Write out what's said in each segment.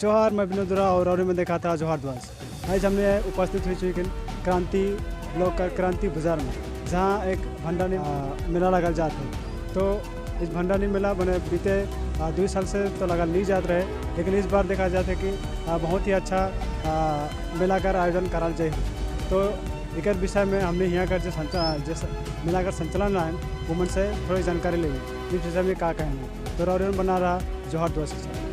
जोहार, मैं विनोदरा और रावरी में देखा था जोहार ध्वज। आज हमने उपस्थित हुई चुकी क्रांति ब्लॉक का क्रांति बाजार में, जहाँ एक भंडारी मेला लगा जाता है। तो इस भंडारी मेला मैंने बीते 2 साल से तो लगा नहीं जाते रहे, लेकिन इस बार देखा जाता है कि बहुत ही अच्छा मेला का आयोजन करा जाए। तो एक विषय में हमने यहाँ का जो मेला का संचालन है वुमन से थोड़ी जानकारी ली, इस विषय में क्या कहेंगे। तो रावरी में बना रहा जोहार ध्वज के साथ।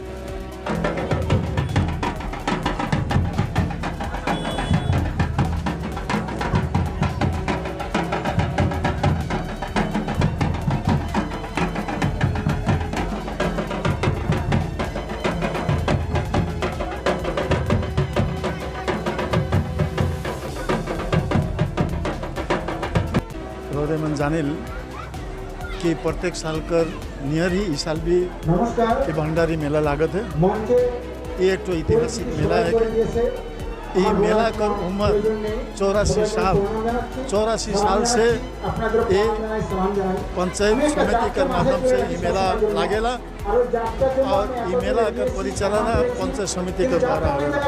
मन जानिल कि प्रत्येक साल कर नियर ही इस साल भी ये भंडारी मेला लागत है। ये एक तो ऐतिहासिक मेला है कि ये मेला कर उम्र 84 साल से ये पंचायत समिति के माध्यम से ये मेला लागेला और ये मेला कर परिचालना पंचायत समिति के द्वारा होगा।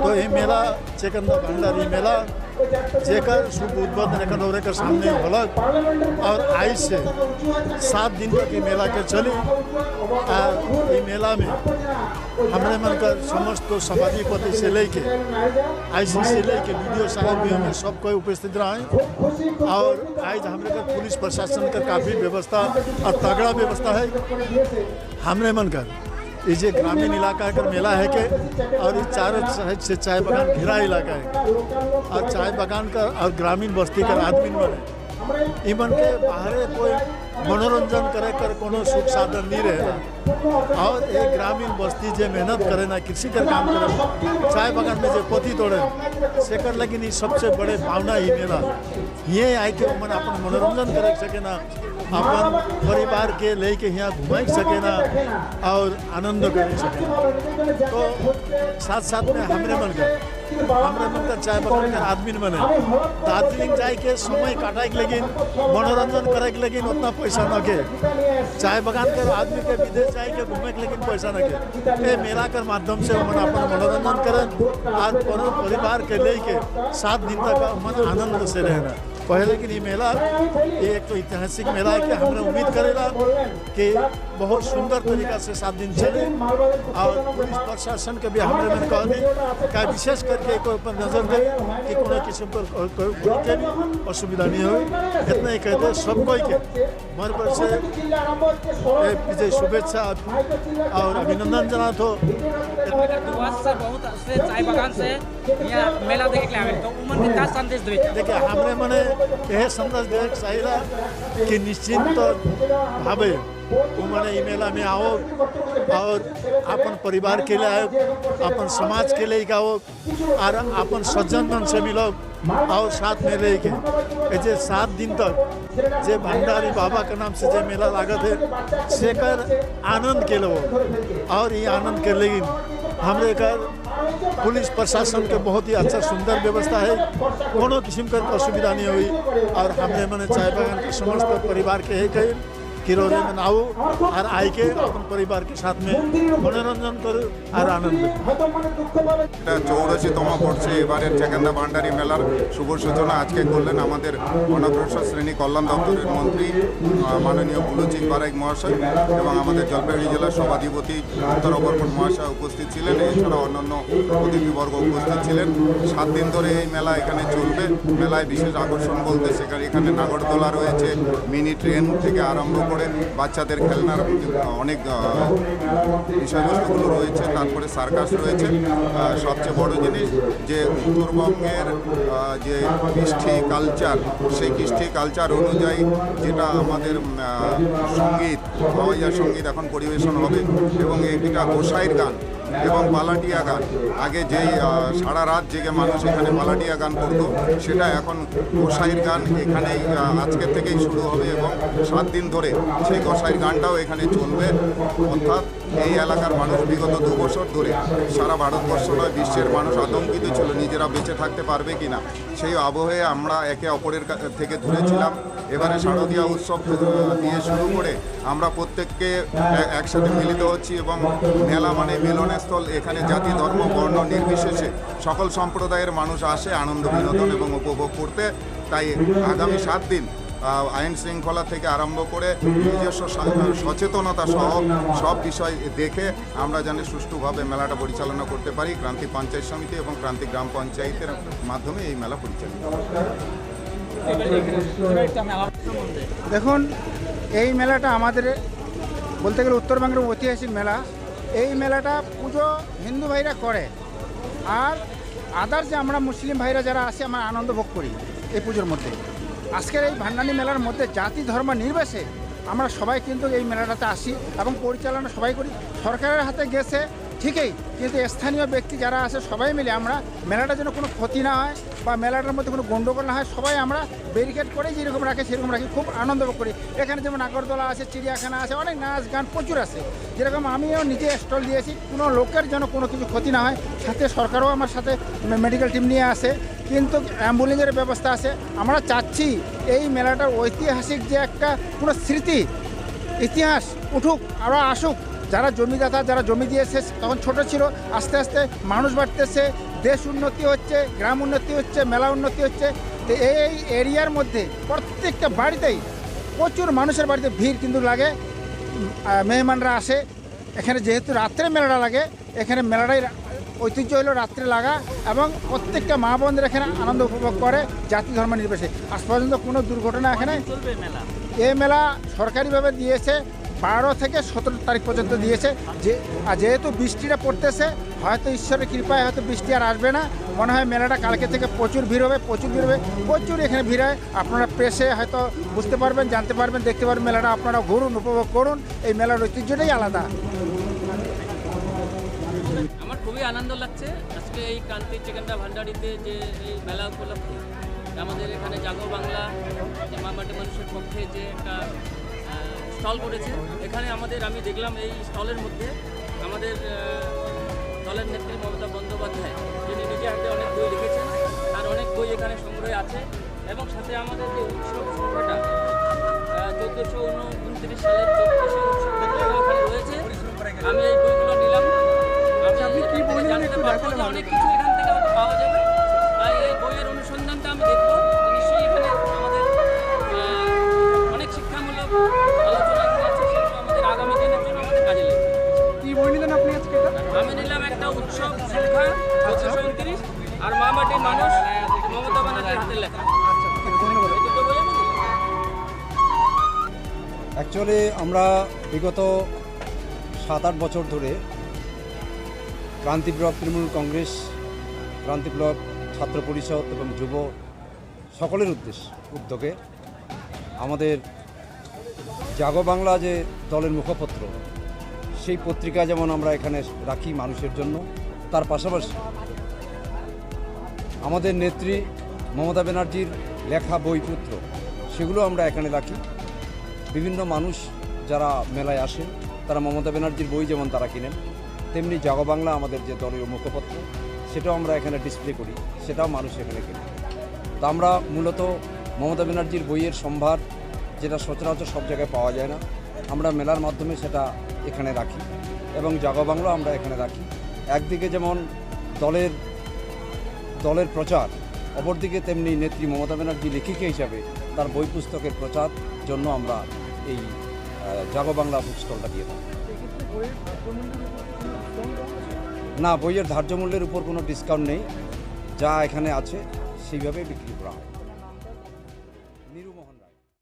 तो ये मेला चेकंदा भंडारी मेला जेकर शुभ उद्बोधन एकदौरे के सामने होलक और आज से 7 दिन तक ये मेला के चली। ये मेला में हमने मन कर समस्त सभापति से लेके IC से लेके BDO साहब भी हमें सब कोई उपस्थित रहे और आज हमारे का पुलिस प्रशासन का काफ़ी व्यवस्था और तगड़ा व्यवस्था है। हमने मन कर ये ग्रामीण इलाका का मेला है कि और ये चारों साइड से चाय बागान घिरा इलाका है और चाय बागान का और ग्रामीण बस्ती का आदमी बने इमन के बाहर कोई मनोरंजन करे कर कोनो सुख साधन नहीं रहे और एक ग्रामीण बस्ती जे मेहनत करे ना कृषि का काम करे चाय बागान में जो पोथी तोड़े से कर लेकिन ये सबसे बड़े भावना ही मेला ये आए के मन अपन मनोरंजन करे सके ना अपन परिवार के लेके यहाँ घुमा सके ना और आनंद कर सके। तो साथ साथ में हमरे मन का चाय बागान का आदमी बने दार्जिलिंग जाए के समय काटा के लेकिन मनोरंजन करे के लेकिन उतना पैसा न के चाय बागान के आदमी के विदेश जाए के घूमे के लेकिन पैसा न के मेला कर माध्यम से मन अपन मनोरंजन करें और परिवार के लेके 7 दिन तक मन आनंद से रहना। पहले कि ये मेला ये एक तो ऐतिहासिक मेला है कि हमने उम्मीद करेला कि बहुत सुंदर तरीका से 7 दिन चले और पुलिस प्रशासन के भी हमने मन कहनी का विशेष करके कोई ऊपर नजर दे कि कोनो किस्म पर कोई भी असुविधा नहीं हो। इतना ही कहते सब कोई के मन पर से विजय शुभेच्छा और अभिनंदन जना तो बहुत से चाय बागान से यहाँ मेला देखे के लिए तो उमन के क्या संदेश दे देखिए हमरे मने यह संदेश दे चाहिए कि निश्चिंत भावे उमने ई मेला में आओ और अपन परिवार के लिए आओ अपन समाज के लिए आओ और अपन सज्जन मन से मिलो और साथ में रह के जे 7 दिन तक जे भंडारी बाबा के नाम से जे मेला लागत है से कर आनंद के लो और ये आनंद के लेकिन हमरे कर पुलिस प्रशासन के बहुत ही अच्छा सुंदर व्यवस्था है, कोनो किस्म का असुविधा नहीं हुई और हमने मैंने चाय बागान के समस्त परिवार के कही किरोरे में आओ और आई के अपन परिवार के साथ में मनोरंजन करो और आनंद। 84তম বর্ষে এবারের চেকেন্দা ভান্ডারি মেলার শুভ সূচনা আজকে করলেন আমাদের অনগ্রসর শ্রেণী কল্যাণ দপ্তরের মন্ত্রী মাননীয় বুলুচিক বারাইক মহাশয় এবং আমাদের জলপাইগুড়ি জেলার সভাধিপতি উত্তর অপরপট মহাশয় উপস্থিত ছিলেন। এছাড়া অন্যান্য অতিথিবর্গ উপস্থিত ছিলেন। 7 দিন ধরে এই মেলা এখানে চলবে। মেলায় বিশেষ আকর্ষণ বলতে এখানে নাগরদোলা রয়েছে, মিনি ট্রেন থেকে আরম্ভ করে বাচ্চাদের খেলনার অনেক বিষয়বস্তুগুলো রয়েছে, তারপরে সার্কাস রয়েছে। সবচেয়ে বড় জিনিস যে উত্তরবঙ্গের যে কৃষ্টি কালচার সেই কৃষ্টি কালচার অনুযায়ী যেটা আমাদের সঙ্গীত হাওয়াইয়া সঙ্গীত এখন পরিবেশন হবে এবং এটা গোসাইয়ের গান এবং পালাটিয়া গান। আগে যেই সারা রাত জেগে মানুষ এখানে পালাটিয়া গান করতো সেটা এখন গোসাইয়ের গান এখানেই আজকের থেকেই শুরু হবে এবং 7 দিন ধরে সেই গোসাইয়ের গানটাও এখানে চলবে। অর্থাৎ এই এলাকার মানুষ বিগত 2 বছর ধরে সারা ভারতবর্ষ নয় বিশ্বের মানুষ আতঙ্কিত ছিল নিজেরা বেঁচে থাকতে পারবে কিনা। সেই আবহে আমরা একে অপরের থেকে দূরেছিলাম। এবারে শারদীয়া উৎসব দিয়ে শুরু করে আমরা প্রত্যেককে একসাথে মিলিত হচ্ছি এবং মেলা মানে মিলনের স্থল, এখানে জাতি ধর্ম বর্ণ নির্বিশেষে সকল সম্প্রদায়ের মানুষ আসে আনন্দ বিনোদন এবং উপভোগ করতে। তাই আগামী 7 দিন আইন শৃঙ্খলা থেকে আরম্ভ করে নিজস্ব সচেতনতা সহ সব বিষয় দেখে আমরা যেন সুষ্ঠুভাবে মেলাটা পরিচালনা করতে পারি। ক্রান্তি পঞ্চায়েত সমিতি এবং ক্রান্তি গ্রাম পঞ্চায়েতের মাধ্যমে এই মেলা পরিচালিত হবে। দেখুন, এই মেলাটা আমাদের বলতে গেলে উত্তরবঙ্গের ঐতিহাসিক মেলা। এই মেলাটা পুজো হিন্দু ভাইরা করে, আর আদার যে আমরা মুসলিম ভাইরা যারা আসে আমরা আনন্দ ভোগ করি এই পুজোর মধ্যে। আজকের এই ভান্ডানি মেলার মধ্যে জাতি ধর্ম নির্বিশেষে আমরা সবাই কিন্তু এই মেলাটাতে আসি এবং পরিচালনা সবাই করি। সরকারের হাতে গেছে ঠিকই, কিন্তু স্থানীয় ব্যক্তি যারা আছে সবাই মিলে আমরা মেলাটা যেন কোনো ক্ষতি না হয় বা মেলাটার মধ্যে কোনো গণ্ডগোল না হয়, সবাই আমরা ব্যারিকেড করে যেরকম রাখি সেরকম রাখি, খুব আনন্দ ভোগ করি। এখানে যেমন নাগরদোলা আছে, চিড়িয়াখানা আছে, অনেক নাচ গান প্রচুর আছে। যেরকম আমিও নিজে স্টল দিয়েছি, কোনো লোকের যেন কোনো কিছু ক্ষতি না হয়। সাথে সরকারও আমার সাথে মেডিকেল টিম নিয়ে আসে, কিন্তু অ্যাম্বুলেন্সের ব্যবস্থা আছে। আমরা চাচ্ছি এই মেলাটার ঐতিহাসিক যে একটা কোনো স্মৃতি ইতিহাস উঠুক, আরও আসুক। যারা জমিদাতা, যারা জমি দিয়েছে তখন ছোট ছিল, আস্তে আস্তে মানুষ বাড়তেছে, দেশ উন্নতি হচ্ছে, গ্রাম উন্নতি হচ্ছে, মেলা উন্নতি হচ্ছে। তো এই এরিয়ার মধ্যে প্রত্যেকটা বাড়িতেই প্রচুর মানুষের বাড়িতে ভিড় কিন্তু লাগে, মেহমানরা আসে। এখানে যেহেতু রাত্রে মেলাটা লাগে, এখানে মেলাটাই ঐতিহ্য হলো রাত্রে লাগা, এবং প্রত্যেকটা মা বোনদের এখানে আনন্দ উপভোগ করে জাতি ধর্ম নির্বিশেষে। আজ পর্যন্ত কোনো দুর্ঘটনা এখানে এই মেলা সরকারিভাবে দিয়েছে 12 থেকে 17 তারিখ পর্যন্ত দিয়েছে। যেহেতু বৃষ্টিটা পড়তেছে, হয়তো ঈশ্বরের কৃপায় হয়তো বৃষ্টি আর আসবে না, মনে হয় মেলাটা কালকে থেকে প্রচুর ভিড় হবে, প্রচুর এখানে ভিড় হয়। আপনারা প্রেসে হয়তো বুঝতে পারবেন, জানতে পারবেন, দেখতে পারবেন। মেলাটা আপনারা ঘুরুন, উপভোগ করুন। এই মেলার ঐতিহ্যটাই আলাদা। আমার খুবই আনন্দ লাগছে আজকে এই ক্রান্তি চিকেন্ডা ভান্ডারিতে যে এই মেলা উপলক্ষে আমাদের এখানে জাগো বাংলা যে মামাটি মানুষের পক্ষে যে একটা স্টল করেছে। এখানে আমি দেখলাম এই স্টলের মধ্যে আমাদের দলের নেত্রী মমতা বন্দ্যোপাধ্যায়, যিনি নিজে হাতে অনেক বই লিখেছেন, তার অনেক বই এখানে সংগ্রহে আছে। এবং সাথে আমাদের যে উৎসব সংখ্যাটা 1429 সালের 34 উৎসব এখানে রয়েছে। আমি এই বইগুলো নিলাম। আমি জানতে পারবো যে অনেক কিছু এখান থেকে হয়তো পাওয়া যাবে। তাই এই বইয়ের অনুসন্ধানটা আমি দেখবো। নিশ্চয়ই এখানে আমাদের অনেক শিক্ষামূলক আলোচনা আছে, সেগুলো আমাদের আগামী দিনের জন্য আমাদের কাজে লাগবে। কি বই নিলেন আপনি আজকে? আমি নিলাম একটা উৎসব সংখ্যা 1429 আর মা মাটির মানুষ মমতা ব্যানার্জির হাতের লেখা। অ্যাকচুয়ালি আমরা বিগত 7-8 বছর ধরে ক্রান্তি ব্লক তৃণমূল কংগ্রেস, ক্রান্তি ব্লক ছাত্র পরিষদ এবং যুব সকলের উদ্যোগে আমাদের জাগো বাংলা যে দলের মুখপত্র, সেই পত্রিকা যেমন আমরা এখানে রাখি মানুষের জন্য, তার পাশাপাশি আমাদের নেত্রী মমতা ব্যানার্জির লেখা বইপত্র সেগুলো আমরা এখানে রাখি। বিভিন্ন মানুষ যারা মেলায় আসে তারা মমতা ব্যানার্জির বই যেমন তারা কিনেন, তেমনি জাগো বাংলা আমাদের যে দলীয় মুখপত্র সেটাও আমরা এখানে ডিসপ্লে করি, সেটাও মানুষ এখানে কেনে। তা আমরা মূলত মমতা ব্যানার্জির বইয়ের সম্ভার, যেটা সচরাচর সব জায়গায় পাওয়া যায় না, আমরা মেলার মাধ্যমে সেটা এখানে রাখি এবং জাগো বাংলা আমরা এখানে রাখি। একদিকে যেমন দলের প্রচার, অপরদিকে তেমনি নেত্রী মমতা ব্যানার্জি লেখিকা হিসাবে তার বই পুস্তকের প্রচার জন্য আমরা এই জাগো বাংলা বুক স্টলটা দিয়ে থাকি। না, বইয়ের ধার্য মূল্যের উপর কোনো ডিসকাউন্ট নেই, যা এখানে আছে সেইভাবেই বিক্রি করা হয়।